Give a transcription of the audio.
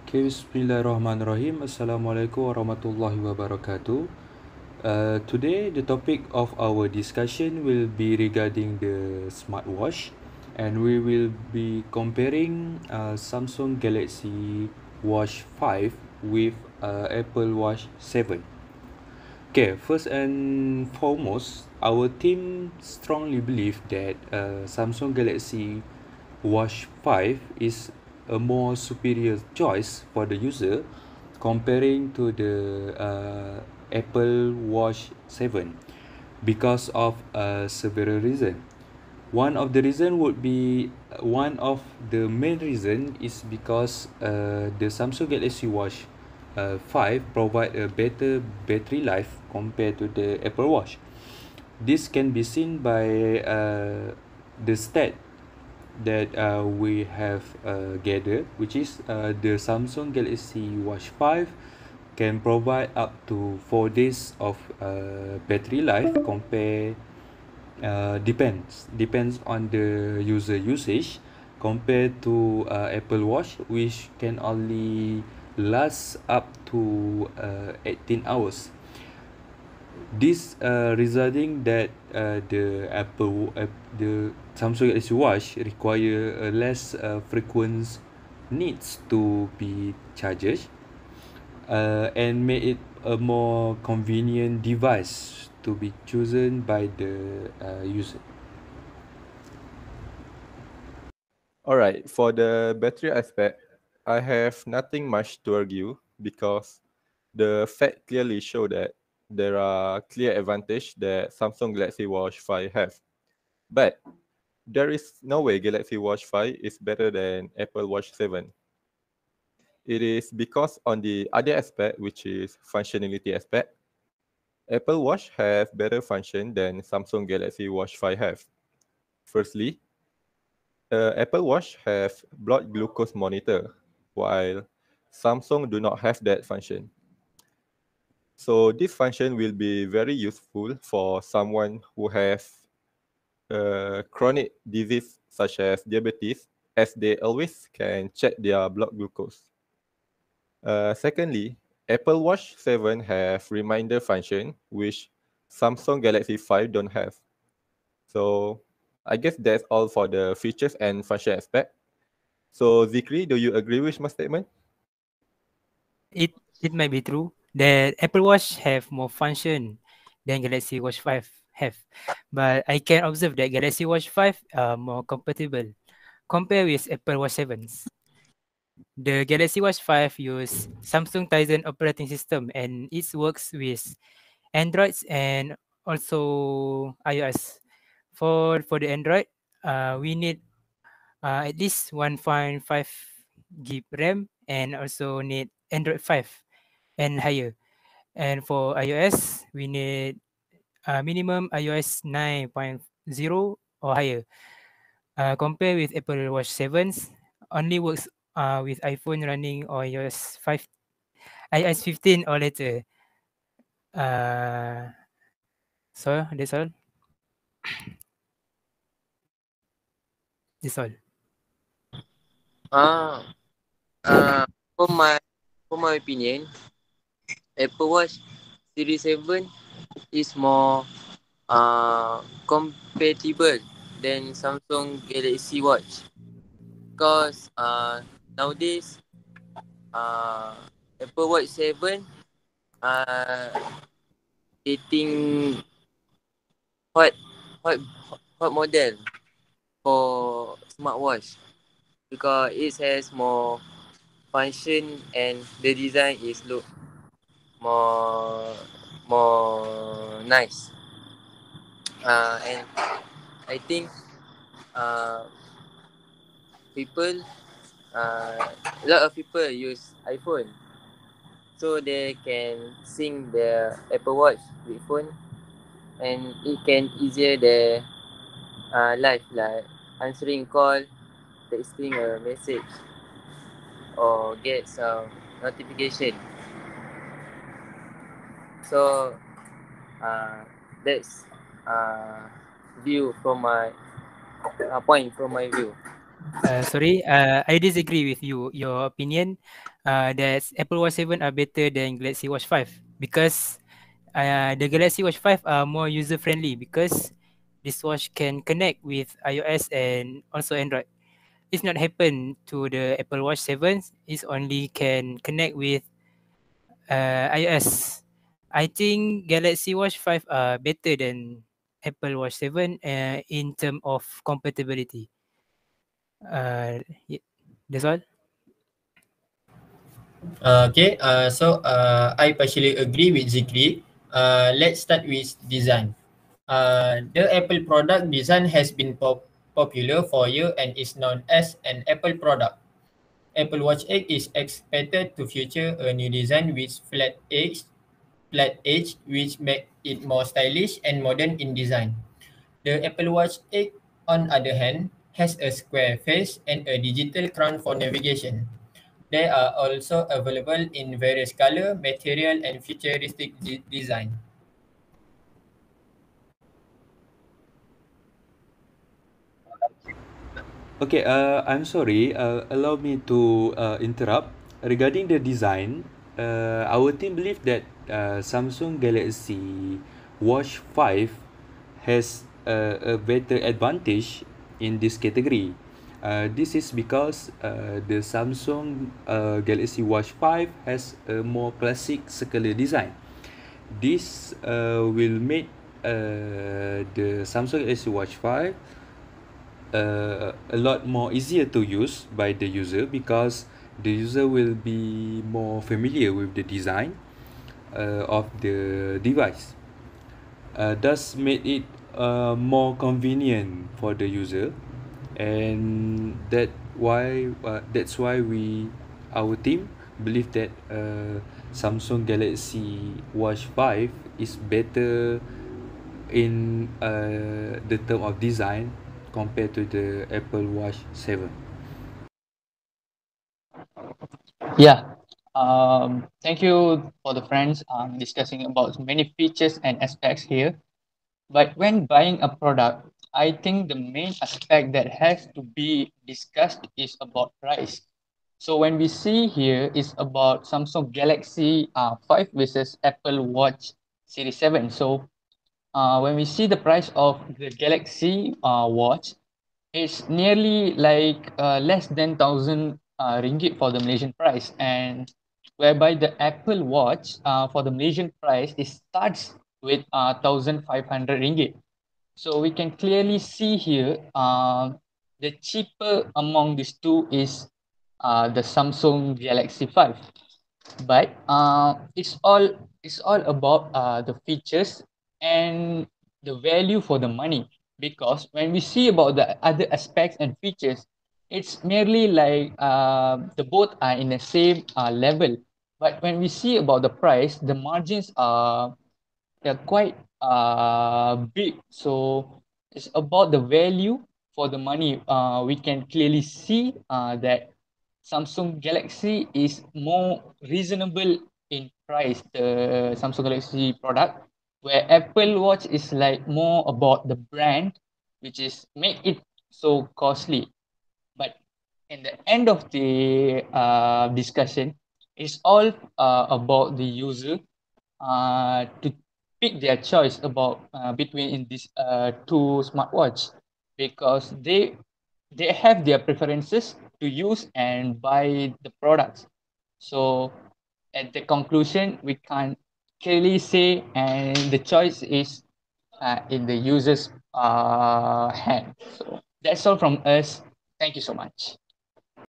Okay, Bismillahirrahmanirrahim. Assalamualaikum warahmatullahi wabarakatuh. Today, the topic of our discussion will be regarding the smartwatch, and we will be comparing Samsung Galaxy Watch 5 with Apple Watch 7. Okay, first and foremost, our team strongly believe that Samsung Galaxy Watch 5 is a more superior choice for the user comparing to the Apple Watch 7 because of several reasons. One of the main reason is because the Samsung Galaxy Watch 5 provide a better battery life compared to the Apple Watch. This can be seen by the stat that we have gathered, which is the Samsung Galaxy Watch 5 can provide up to 4 days of battery life compare depends on the user usage compared to Apple Watch, which can only last up to 18 hours. This resulting that the Samsung Galaxy Watch require a less frequent needs to be charged and make it a more convenient device to be chosen by the user. Alright, for the battery aspect, I have nothing much to argue because the fact clearly show that there are clear advantage that Samsung Galaxy Watch 5 have. But there is no way Galaxy Watch 5 is better than Apple Watch 7. It is because on the other aspect, which is functionality aspect, Apple Watch have better function than Samsung Galaxy Watch 5 have. Firstly, Apple Watch have blood glucose monitor, while Samsung do not have that function. So this function will be very useful for someone who have chronic disease such as diabetes, as they always can check their blood glucose. Secondly, Apple Watch 7 have reminder function, which Samsung Galaxy 5 don't have. So I guess that's all for the features and function aspect. So Zikri, do you agree with my statement? It might be true that Apple Watch have more function than Galaxy Watch 5 have, but I can observe that Galaxy Watch 5 are more compatible compared with Apple Watch 7s. The Galaxy Watch 5 use Samsung Tizen operating system and it works with Androids and also iOS. For the Android, we need at least 1.5 gig RAM and also need Android 5 and higher. And for iOS, we need minimum iOS 9.0 or higher. Compare with Apple Watch 7s, only works with iPhone running or iOS 15 or later. So that's all. That's all. Uh, uh, for my opinion, Apple Watch Series 7 is more compatible than Samsung Galaxy Watch because nowadays uh, Apple Watch 7 uh, getting hot hot hot model for smartwatch because it has more function and the design is look more nice. And I think uh, people a lot of people use iPhone, so they can sync their Apple Watch with phone, and it can easier their life like answering call, texting a message, or get some notification. So that's view from my point from my view. Sorry, I disagree with you. Your opinion that Apple Watch 7 are better than Galaxy Watch 5 because the Galaxy Watch 5 are more user friendly because this watch can connect with iOS and also Android. It's not happen to the Apple Watch 7. It's only can connect with iOS. I think Galaxy Watch 5 are better than Apple Watch 7 in term of compatibility. Yeah, that's all. Okay, I partially agree with Zikri. Let's start with design. The Apple product design has been popular for years and is known as an Apple product. Apple Watch 8 is expected to feature a new design with flat edge, which make it more stylish and modern in design. The Apple Watch 8, on other hand, has a square face and a digital crown for navigation. They are also available in various color, material, and futuristic design. Okay, I'm sorry. Allow me to interrupt. Regarding the design, our team believe that Samsung Galaxy Watch 5 has a better advantage in this category. This is because the Samsung Galaxy Watch 5 has a more classic circular design. This will make the Samsung Galaxy Watch 5 a lot more easier to use by the user because the user will be more familiar with the design of the device. Thus made it more convenient for the user, and that's why our team believe that Samsung Galaxy Watch 5 is better in the term of design compared to the Apple Watch 7. Yeah. Thank you for the friends discussing about many features and aspects here. But when buying a product, I think the main aspect that has to be discussed is about price. So when we see here is about Samsung Galaxy 5 versus Apple Watch Series 7. So when we see the price of the Galaxy watch, it's nearly like less than 1,000 ringgit for the Malaysian price, and whereby the Apple Watch for the Malaysian price it starts with 1,500 ringgit. So we can clearly see here the cheaper among these two is the Samsung Galaxy 5. But it's all about the features and the value for the money, because when we see about the other aspects and features, it's merely like the both are in the same level. But when we see about the price, the margins are they're quite big. So it's about the value for the money. We can clearly see that Samsung Galaxy is more reasonable in price, the Samsung Galaxy product, where Apple Watch is like more about the brand, which is make it so costly. But in the end of the discussion, it's all about the user to pick their choice about between in these two smartwatch, because they have their preferences to use and buy the products. So at the conclusion, we can clearly say, and the choice is in the user's hand. So that's all from us. Thank you so much.